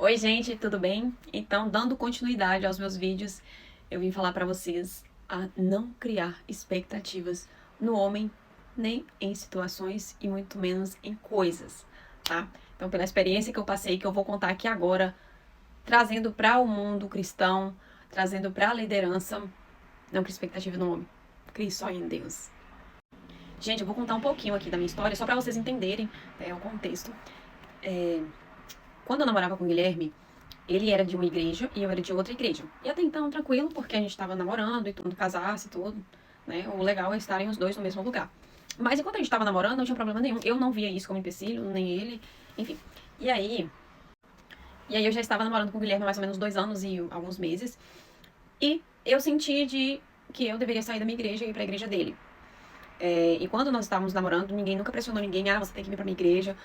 Oi, gente, tudo bem? Então, dando continuidade aos meus vídeos, eu vim falar pra vocês a não criar expectativas no homem, nem em situações e muito menos em coisas, tá? Então, pela experiência que eu passei, que eu vou contar aqui agora, trazendo para o mundo cristão, trazendo para a liderança, não crie expectativa no homem, crie só em Deus. Gente, eu vou contar um pouquinho aqui da minha história, só para vocês entenderem o contexto. Quando eu namorava com o Guilherme, ele era de uma igreja e eu era de outra igreja. E até então, tranquilo, porque a gente estava namorando e tudo, casasse e tudo, né? O legal é estarem os dois no mesmo lugar. Mas enquanto a gente estava namorando, não tinha problema nenhum. Eu não via isso como empecilho, nem ele, enfim. E aí, e aí eu já estava namorando com o Guilherme há mais ou menos 2 anos e alguns meses. E eu senti que eu deveria sair da minha igreja e ir para a igreja dele. E quando nós estávamos namorando, ninguém nunca pressionou ninguém, você tem que vir pra minha igreja.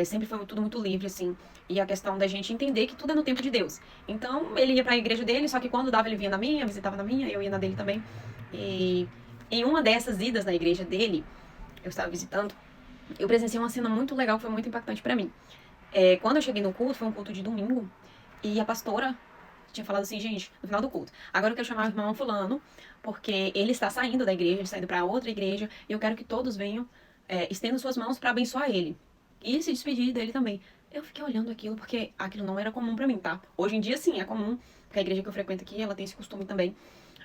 Sempre foi tudo muito livre, assim. E a questão da gente entender que tudo é no tempo de Deus. Então, ele ia pra igreja dele, só que quando dava, ele vinha na minha, visitava na minha, eu ia na dele também. E em uma dessas idas na igreja dele, eu estava visitando, eu presenciei uma cena muito legal, que foi muito impactante pra mim. Quando eu cheguei no culto, foi um culto de domingo, e a pastora tinha falado assim, gente, no final do culto, agora eu quero chamar o irmão fulano, porque ele está saindo da igreja, ele está indo para outra igreja, e eu quero que todos venham estendam suas mãos para abençoar ele. E se despedir dele também. Eu fiquei olhando aquilo, porque aquilo não era comum para mim, tá? Hoje em dia, sim, é comum, porque a igreja que eu frequento aqui, ela tem esse costume também.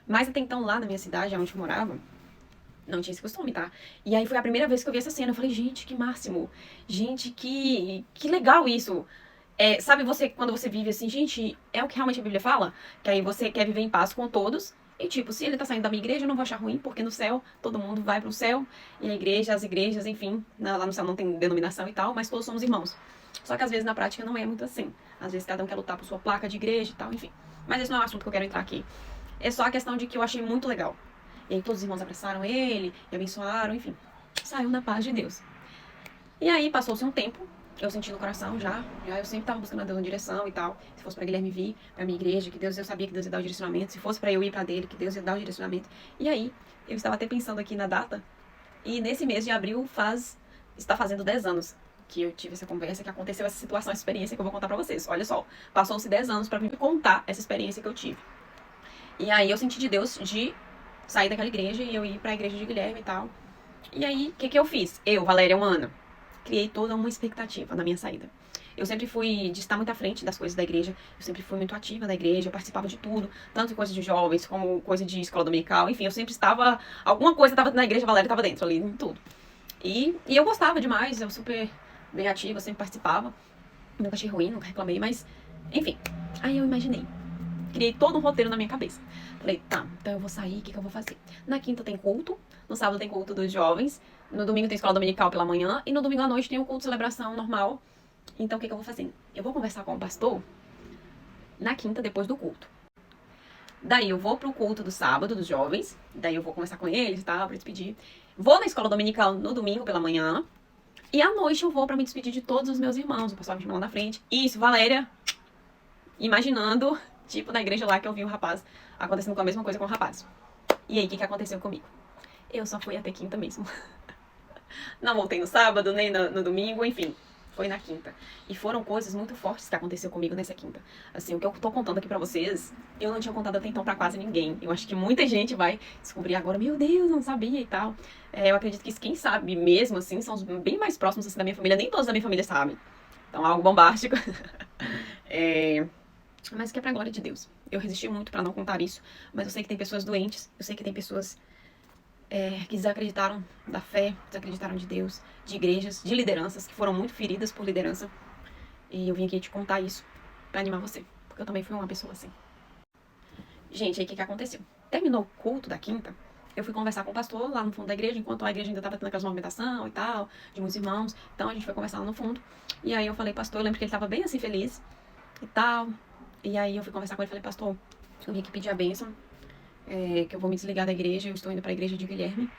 Mas até então, lá na minha cidade, onde eu morava, não tinha esse costume, tá? E aí foi a primeira vez que eu vi essa cena. Eu falei, gente, que máximo. Gente, que legal isso. Sabe você, quando você vive assim, gente, é o que realmente a Bíblia fala? Que aí você quer viver em paz com todos. E tipo, se ele tá saindo da minha igreja, eu não vou achar ruim, porque no céu todo mundo vai pro céu. E a igreja, as igrejas, enfim, lá no céu não tem denominação e tal, mas todos somos irmãos. Só que às vezes na prática não é muito assim. Às vezes cada um quer lutar por sua placa de igreja e tal, enfim. Mas esse não é o assunto que eu quero entrar aqui. É só a questão de que eu achei muito legal. E aí todos os irmãos abraçaram ele, e abençoaram, enfim. Saiu na paz de Deus. E aí passou-se um tempo, eu senti no coração já eu sempre tava buscando a Deus na direção e tal. Se fosse pra Guilherme vir pra minha igreja, que Deus, eu sabia que Deus ia dar o direcionamento. Se fosse pra eu ir pra dele, que Deus ia dar o direcionamento. E aí, eu estava até pensando aqui na data, e nesse mês de abril está fazendo 10 anos que eu tive essa conversa, que aconteceu essa situação, essa experiência que eu vou contar pra vocês. Olha só, passou-se 10 anos pra me contar essa experiência que eu tive. E aí eu senti de Deus de sair daquela igreja e eu ir pra igreja de Guilherme e tal. E aí, o que eu fiz? Eu, Valéria Humana, criei toda uma expectativa na minha saída. Eu sempre fui de estar muito à frente das coisas da igreja, eu sempre fui muito ativa da igreja, eu participava de tudo, tanto coisa de jovens como coisa de escola dominical, enfim, eu sempre estava, alguma coisa estava na igreja, a Valéria estava dentro ali, em tudo. E eu gostava demais, eu super bem ativa, sempre participava, nunca achei ruim, nunca reclamei, mas, enfim. Aí eu imaginei, criei todo um roteiro na minha cabeça. Falei, tá, então eu vou sair, o que eu vou fazer? Na quinta tem culto, no sábado tem culto dos jovens, no domingo tem escola dominical pela manhã, e no domingo à noite tem o culto de celebração normal. Então o que eu vou fazer? Eu vou conversar com o pastor na quinta, depois do culto. Daí eu vou pro culto do sábado dos jovens, daí eu vou conversar com eles e tal, pra despedir. Vou na escola dominical no domingo pela manhã, e à noite eu vou pra me despedir de todos os meus irmãos, o pessoal me chama lá na frente. Isso, Valéria, imaginando, tipo, na igreja lá que eu vi o rapaz acontecendo com a mesma coisa com o rapaz. E aí, o que aconteceu comigo? Eu só fui até quinta mesmo. Não voltei no sábado, nem no domingo, enfim. Foi na quinta. E foram coisas muito fortes que aconteceu comigo nessa quinta. Assim, o que eu tô contando aqui pra vocês, eu não tinha contado até então pra quase ninguém. Eu acho que muita gente vai descobrir agora, meu Deus, eu não sabia e tal. Eu acredito que quem sabe mesmo, assim, são os bem mais próximos assim, da minha família. Nem todos da minha família sabem. Então, algo bombástico. Mas que é pra glória de Deus. Eu resisti muito pra não contar isso, mas eu sei que tem pessoas doentes, eu sei que tem pessoas que desacreditaram da fé, desacreditaram de Deus, de igrejas, de lideranças, que foram muito feridas por liderança. E eu vim aqui te contar isso pra animar você, porque eu também fui uma pessoa assim. Gente, aí o que aconteceu? Terminou o culto da quinta, eu fui conversar com o pastor lá no fundo da igreja, enquanto a igreja ainda tava tendo aquela movimentação e tal, de muitos irmãos. Então a gente foi conversar lá no fundo. E aí eu falei, pastor, eu lembro que ele tava bem assim feliz e tal. E aí eu fui conversar com ele e falei, pastor, eu vim aqui pedir a bênção, que eu vou me desligar da igreja, eu estou indo para a igreja de Guilherme.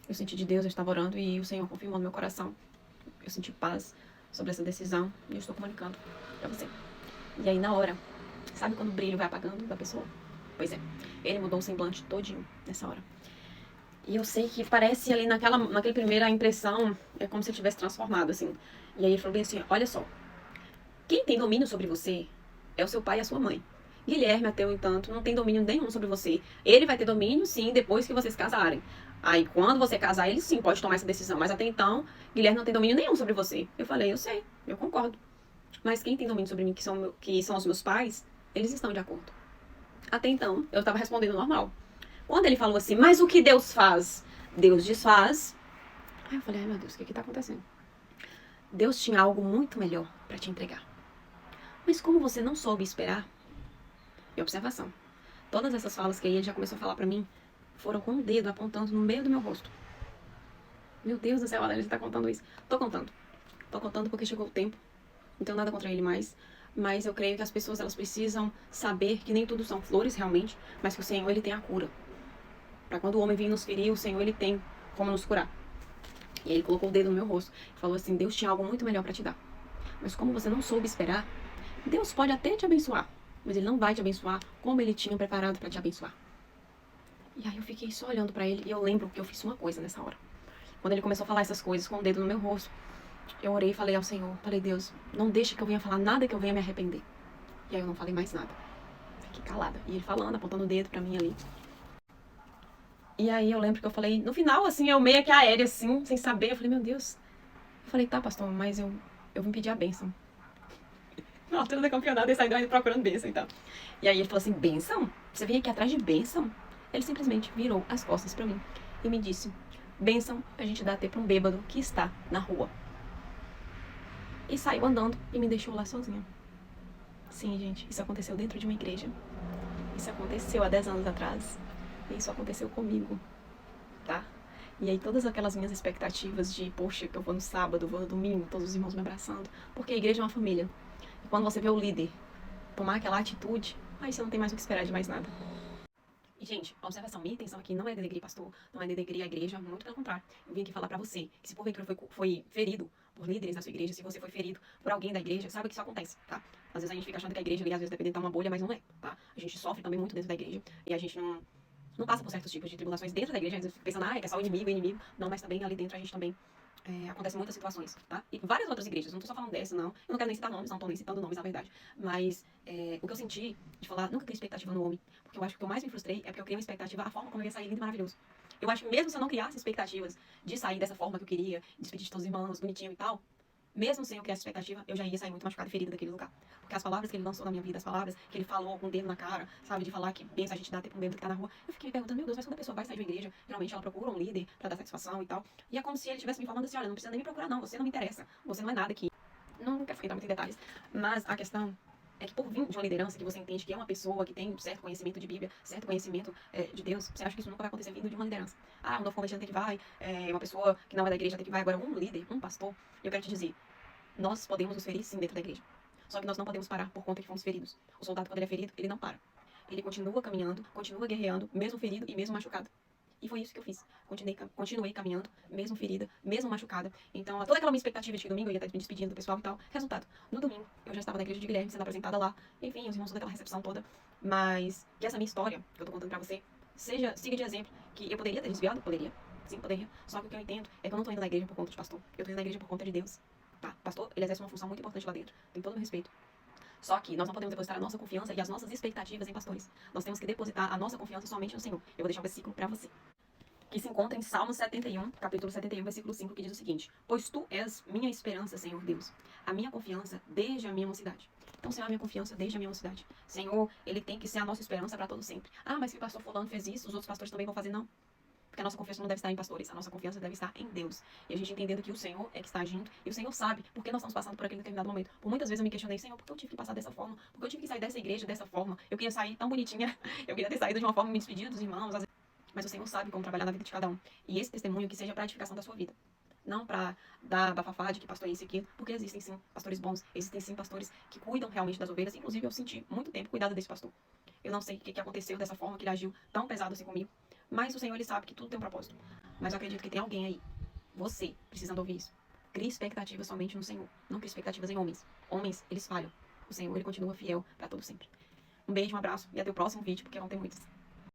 Eu senti de Deus, eu estava orando e o Senhor confirmou no meu coração. Eu senti paz sobre essa decisão e eu estou comunicando para você. E aí na hora, sabe quando o brilho vai apagando da pessoa? Pois é, ele mudou o semblante todinho nessa hora. E eu sei que parece ali naquela primeira impressão, é como se ele tivesse transformado, assim. E aí ele falou bem assim, olha só, quem tem domínio sobre você é o seu pai e a sua mãe. Guilherme, até o entanto, não tem domínio nenhum sobre você. Ele vai ter domínio, sim, depois que vocês casarem. Aí, quando você casar, ele sim pode tomar essa decisão. Mas até então, Guilherme não tem domínio nenhum sobre você. Eu falei, eu sei, eu concordo. Mas quem tem domínio sobre mim, que são os meus pais, eles estão de acordo. Até então, eu estava respondendo normal. Quando ele falou assim, mas o que Deus faz? Deus desfaz. Aí eu falei, ai meu Deus, o que está acontecendo? Deus tinha algo muito melhor para te entregar. Mas como você não soube esperar, e observação, todas essas falas que aí ele já começou a falar para mim foram com o dedo apontando no meio do meu rosto. Meu Deus do céu, Adélia, você tá contando isso? Tô contando. Tô contando porque chegou o tempo. Não tenho nada contra ele mais. Mas eu creio que as pessoas elas precisam saber que nem tudo são flores realmente, mas que o Senhor ele tem a cura. Para quando o homem vem nos ferir, o Senhor ele tem como nos curar. E aí ele colocou o dedo no meu rosto e falou assim: Deus tinha algo muito melhor para te dar. Mas como você não soube esperar, Deus pode até te abençoar, mas ele não vai te abençoar como ele tinha preparado para te abençoar. E aí eu fiquei só olhando para ele e eu lembro que eu fiz uma coisa nessa hora. Quando ele começou a falar essas coisas com o dedo no meu rosto, eu orei e falei ao Senhor, falei, Deus, não deixe que eu venha falar nada que eu venha me arrepender. E aí eu não falei mais nada. Fiquei calada. E ele falando, apontando o dedo pra mim ali. E aí eu lembro que eu falei, no final, assim, eu meio que aérea, assim, sem saber. Eu falei, meu Deus. Eu falei, tá, pastor, mas eu vim pedir a bênção. Na altura do campeonato, ele saiu procurando bênção e tal. E aí ele falou assim, bênção? Você vem aqui atrás de bênção? Ele simplesmente virou as costas pra mim e me disse, bênção a gente dá até pra um bêbado que está na rua. E saiu andando e me deixou lá sozinha. Sim, gente, isso aconteceu dentro de uma igreja. Isso aconteceu há 10 anos atrás. E isso aconteceu comigo, tá? E aí todas aquelas minhas expectativas de, poxa, que eu vou no sábado, vou no domingo, todos os irmãos me abraçando. Porque a igreja é uma família. E quando você vê o líder tomar aquela atitude, aí você não tem mais o que esperar de mais nada. E, gente, observação, minha intenção aqui não é denegrir pastor, não é denegrir a igreja, muito pelo contrário. Eu vim aqui falar pra você que se porventura foi ferido por líderes da sua igreja, se você foi ferido por alguém da igreja, sabe que isso acontece, tá? Às vezes a gente fica achando que a igreja ali, às vezes, dependendo, tá uma bolha, mas não é, tá? A gente sofre também muito dentro da igreja e a gente não passa por certos tipos de tribulações dentro da igreja, às vezes fica pensando, é que é só o inimigo, não, mas também ali dentro a gente também acontecem muitas situações, tá? E várias outras igrejas, não tô só falando dessa, não. Eu não quero nem citar nomes, não tô nem citando nomes, na verdade. Mas o que eu senti de falar, nunca criei expectativa no homem. Porque eu acho que o que eu mais me frustrei é porque eu criei uma expectativa, a forma como eu ia sair lindo e maravilhoso. Eu acho que mesmo se eu não criasse expectativas de sair dessa forma que eu queria, despedir de todos os irmãos, bonitinho e tal, mesmo sem eu criar essa expectativa, eu já ia sair muito machucada e ferida daquele lugar. Porque as palavras que ele lançou na minha vida, as palavras que ele falou com o dedo na cara, sabe, de falar que pensa a gente dá tempo um bêbado que tá na rua, eu fiquei me perguntando, meu Deus, mas quando a pessoa vai sair de uma igreja, geralmente ela procura um líder pra dar satisfação e tal. E é como se ele estivesse me falando assim, olha, não precisa nem me procurar não, você não me interessa, você não é nada aqui. Não quero entrar muito em detalhes, mas a questão é que por vir de uma liderança que você entende que é uma pessoa que tem um certo conhecimento de Bíblia, certo conhecimento de Deus, você acha que isso nunca vai acontecer vindo de uma liderança. Ah, um novo convertido que vai, uma pessoa que não é da igreja tem que vai, agora um líder, um pastor, eu quero te dizer, nós podemos nos ferir sim dentro da igreja. Só que nós não podemos parar por conta que fomos feridos. O soldado, quando ele é ferido, ele não para. Ele continua caminhando, continua guerreando, mesmo ferido e mesmo machucado. E foi isso que eu fiz. Continuei caminhando, mesmo ferida, mesmo machucada. Então, toda aquela minha expectativa de que domingo eu ia estar me despedindo do pessoal e tal. Resultado, no domingo, eu já estava na igreja de Guilherme, sendo apresentada lá. Enfim, os irmãos toda aquela recepção toda. Mas que essa minha história, que eu tô contando pra você, siga de exemplo. Que eu poderia ter desviado? Poderia. Sim, poderia. Só que o que eu entendo é que eu não tô indo na igreja por conta de pastor. Eu tô indo na igreja por conta de Deus. Tá? Pastor, ele exerce uma função muito importante lá dentro. Tem todo o meu respeito. Só que nós não podemos depositar a nossa confiança e as nossas expectativas em pastores. Nós temos que depositar a nossa confiança somente no Senhor. Eu vou deixar um versículo para você. Que se encontra em Salmo 71, capítulo 71, versículo 5, que diz o seguinte: Pois tu és minha esperança, Senhor Deus, a minha confiança desde a minha mocidade. Então, Senhor, a minha confiança desde a minha mocidade. Senhor, ele tem que ser a nossa esperança para todo sempre. Ah, mas se o pastor fulano fez isso, os outros pastores também vão fazer, não. Porque a nossa confiança não deve estar em pastores, a nossa confiança deve estar em Deus. E a gente entendendo que o Senhor é que está agindo, e o Senhor sabe por que nós estamos passando por aquele determinado momento. Por muitas vezes eu me questionei, Senhor, por que eu tive que passar dessa forma? Por que eu tive que sair dessa igreja dessa forma? Eu queria sair tão bonitinha, eu queria ter saído de uma forma me despedir dos irmãos, mas o Senhor sabe como trabalhar na vida de cada um. E esse testemunho que seja para a edificação da sua vida. Não para dar bafafá de que pastor é isso e aquilo, porque existem sim pastores bons, existem sim pastores que cuidam realmente das ovelhas. Inclusive eu senti muito tempo cuidado desse pastor. Eu não sei o que aconteceu dessa forma, que ele agiu tão pesado assim comigo, mas o Senhor ele sabe que tudo tem um propósito. Mas eu acredito que tem alguém aí, você, precisando ouvir isso. Crie expectativas somente no Senhor, não crie expectativas em homens. Homens, eles falham. O Senhor, ele continua fiel para todo sempre. Um beijo, um abraço e até o próximo vídeo, porque vão ter muitos.